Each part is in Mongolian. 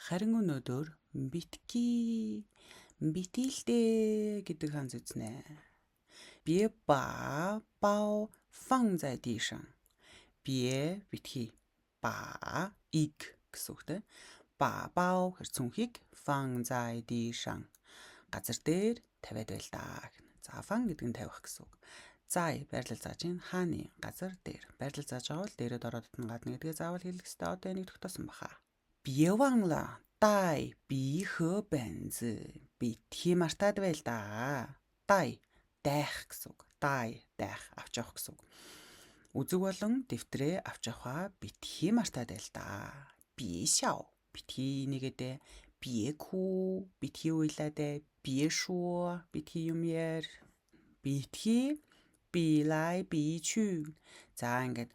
Харин өнөөдөр битгий гэдэг ханз үзнэ. 别把包放在地上. 别 битгий. 把 ийг гэсэн үгтэй. 把包цүнхийг 放在地上. газар дээр тавиад байл та. За, 放гэдэг нь тавих гэсэн үг. Зай байрлал зааж ин хааны газар дээр. Байрлал зааж байгаа бол дээрэд ороод гадна гэдгээ заавал хэлэх хэрэгтэй. Одоо энийг тогтоосон баха. 别忘了带笔和本子. битгий мартаад байл та. дай дайх гэсэн үг. дай дайх авч явах гэсэн үг. Үзэг болон дэвтрээ авч явахаа битгий мартаад байл та. 别笑 битгий нэгэдэ. 别哭 битгий уйлаад. 别说 битгий юм яар. битгий 比来比去. За ингээд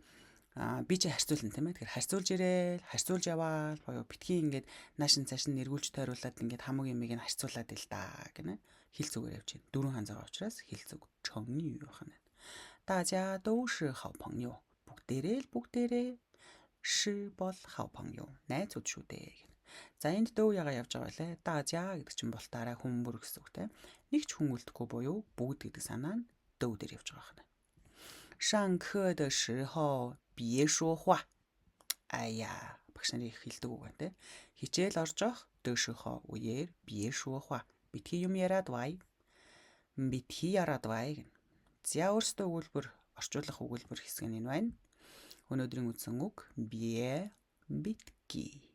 би чи харьцуулна тийм ээ. Тэгэхээр харьцуулж ирээл, харьцуулж яваа боёо битгий ингээд наашин цаашин нэргүүлж тойруулаад ингээд хамаг юмыг нь харьцуулаад ил та гэнэ. Хэл зүгээр явж байна. Дөрвөн ханзаа учраас хэл зүг чонны юу хана. 大家都是好朋友. бүгдээрээ ши бол 好朋友. найзууд шүү дээ. За энд дөө яга явж байгаа лээ. 大家гэдэг чинь болтаараа хүмүүр гэсэн үг тийм. Нэг ч хүн үлдэхгүй буюу бүгд гэдэг санаа нь дөө дээр явж байгаа хана. 上课的时候别说话. Ая, багш нарын хэлдэг үг байна те. Хичээл орж явах дөшөхөө үеэр 别说话. битгий юм яриад бай. битгий яриад бай гэнэ. За өөрсдөө өгүүлбэр орчуулах өгүүлбэр хэсэг нь энэ байна. Өнөөдрийн үндсэн үг бие битгий.